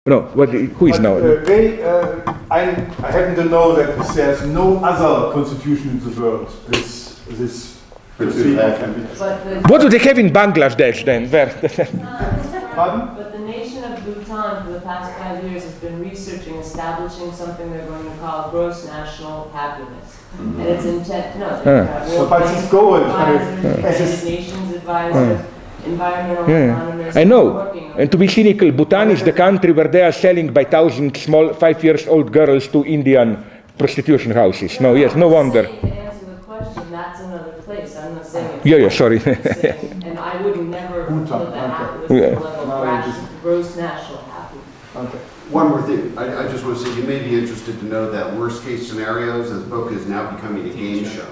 No, who is now? I happen to know that there's no other constitution in the world. What do they have in Bangladesh then? Pardon? But the nation of Bhutan for the past 5 years has been researching, establishing something they're going to call gross national happiness. And it's intent, no, So Francisco advisors, Nations advisors, environmental economists. I know. And to be cynical, Bhutan is the country where they are selling by thousands small 5-year-old girls to Indian prostitution houses. No, yes, no wonder. To answer the question, that's another place. I'm not saying it's Yeah, sorry. and I would never put that happiness at the level of gross national happiness. Okay. One more thing. I just want to say you may be interested to know that worst case scenarios, this book is now becoming a game show.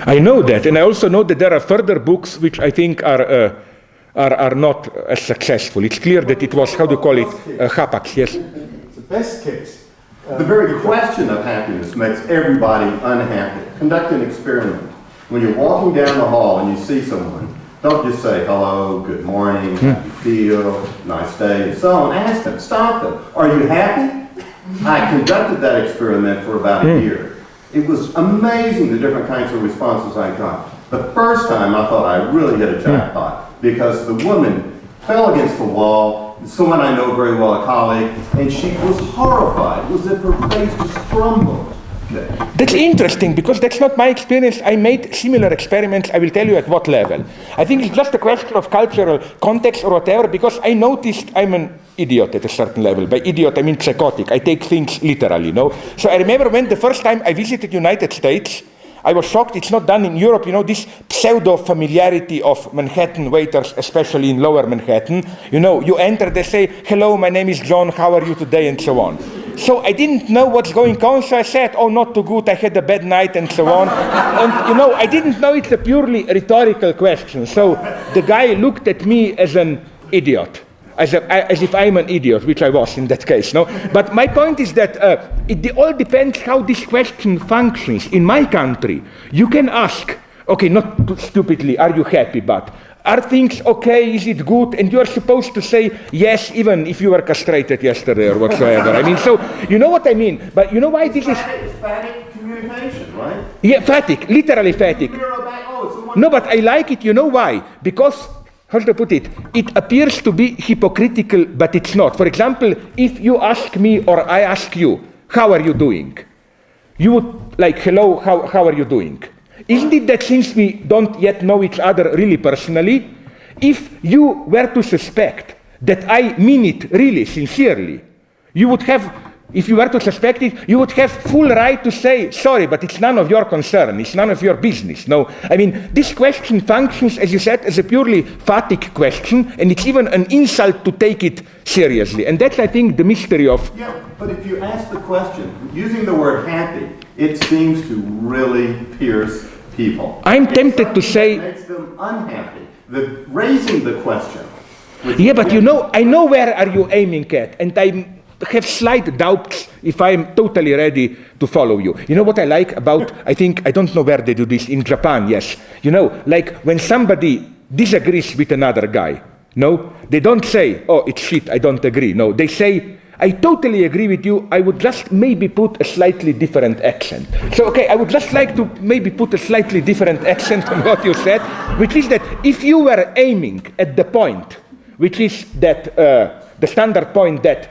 I know that, and I also know that there are further books which I think are not as successful. It's clear that it was, how do you call it, Hapax, yes? The best case. The very question of happiness makes everybody unhappy. Conduct an experiment. When you're walking down the hall and you see someone, don't just say hello, good morning, how do you feel, nice day, and so on. Ask them, stop them. Are you happy? I conducted that experiment for about a year. It was amazing the different kinds of responses I got. The first time I thought I really hit a jackpot because the woman fell against the wall, someone I know very well, a colleague, and she was horrified. It was as if her face just crumbled. That's interesting because that's not my experience. I made similar experiments. I will tell you at what level. I think it's just a question of cultural context or whatever because I noticed I'm an idiot at a certain level. By idiot, I mean psychotic. I take things literally, no? So I remember when the first time I visited United States, I was shocked it's not done in Europe, this pseudo-familiarity of Manhattan waiters, especially in lower Manhattan. You enter, they say, hello, my name is John, how are you today, and so on. So I didn't know what's going on, so I said, oh, not too good, I had a bad night, and so on. And, I didn't know it's a purely rhetorical question. So the guy looked at me as an idiot. As if I'm an idiot, which I was in that case, no? But my point is that it all depends how this question functions. In my country, you can ask, okay, not too stupidly, are you happy, but are things okay, is it good? And you're supposed to say yes, even if you were castrated yesterday or whatsoever. I mean, so, you know what I mean? But you know why this is... It's phatic communication, right? Yeah, phatic, literally phatic. No, but I like it, you know why? Because... how should I put it? It appears to be hypocritical, but it's not. For example, if you ask me or I ask you, how are you doing? You would like, hello, how are you doing? Isn't it that since we don't yet know each other really personally, if you were to suspect that I mean it really, sincerely, you would have, if you were to suspect it, you would have full right to say, sorry, but it's none of your concern, it's none of your business. No, I mean, this question functions, as you said, as a purely phatic question, and it's even an insult to take it seriously. And that's, I think, the mystery of... Yeah, but if you ask the question, using the word happy, it seems to really pierce people. I'm tempted to say... It makes them unhappy. Raising the question... Yeah, but I know where are you aiming at, and I have slight doubts if I'm totally ready to follow you. You know what I like about, I don't know where they do this, in Japan, yes. Like when somebody disagrees with another guy, no? They don't say, oh, it's shit, I don't agree. No, they say, I totally agree with you, I would just maybe put a slightly different accent. So, okay, I would just like to maybe put a slightly different accent on what you said, which is that if you were aiming at the point, which is that, the standard point that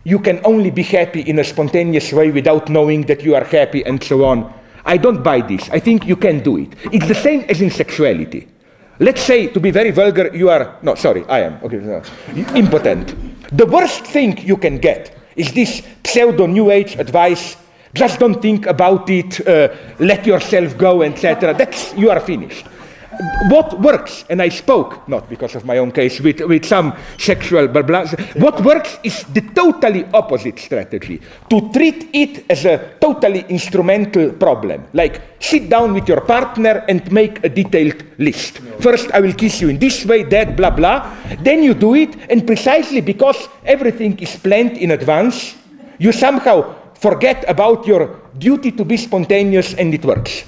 you can only be happy in a spontaneous way without knowing that you are happy and so on. I don't buy this. I think you can do it. It's the same as in sexuality. Let's say, to be very vulgar, you are... No, sorry, I am. Okay, no. Impotent. The worst thing you can get is this pseudo-New Age advice, just don't think about it, let yourself go, etc. You are finished. What works, and I spoke, not because of my own case, with some sexual blah blah, what works is the totally opposite strategy. To treat it as a totally instrumental problem. Like, sit down with your partner and make a detailed list. First, I will kiss you in this way, that, blah blah. Then you do it, and precisely because everything is planned in advance, you somehow forget about your duty to be spontaneous, and it works.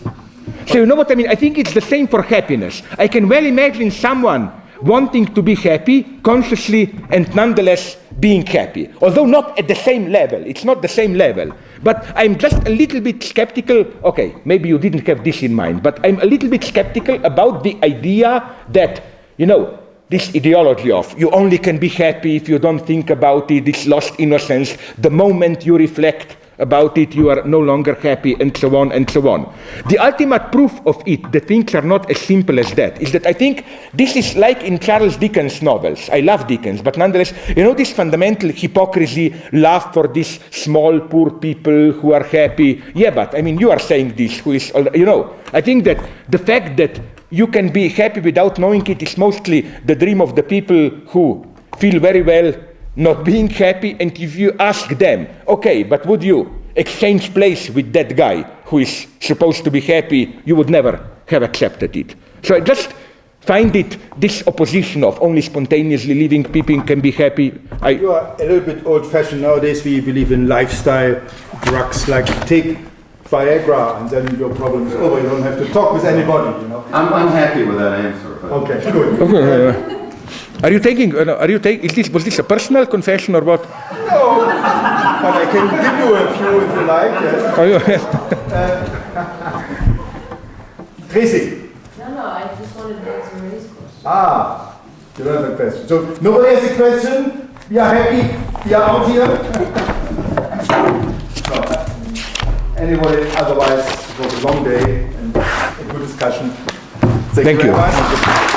So you know what I mean? I think it's the same for happiness. I can well imagine someone wanting to be happy consciously and nonetheless being happy, although not at the same level. It's not the same level. But I'm just a little bit skeptical. Okay, maybe you didn't have this in mind, but I'm a little bit skeptical about the idea that, you know, this ideology of you only can be happy if you don't think about it, this lost innocence, the moment you reflect about it, you are no longer happy, and so on and so on. The ultimate proof of it, that things are not as simple as that, is that I think this is like in Charles Dickens' novels. I love Dickens, but nonetheless, you know, this fundamental hypocrisy, love for these small, poor people who are happy. Yeah, but I mean, you are saying this, who is, you know, I think that the fact that you can be happy without knowing it is mostly the dream of the people who feel very well not being happy, and if you ask them, okay, but would you exchange place with that guy who is supposed to be happy, you would never have accepted it. So I just find it, this opposition of only spontaneously living people can be happy. You are a little bit old-fashioned nowadays. We believe in lifestyle drugs, like take Viagra and then your problem is over. You don't have to talk with anybody, you know. I'm happy with that answer. But Okay, good. Are you taking, was this a personal confession or what? No, but I can give you a few if you like. Yes. Tracy. No, I just wanted to answer Marie's question. Ah, you don't have a question. So nobody has a question? We are happy. We are out here. No. Anybody? Otherwise, it was a long day and a good discussion. Thank you very much.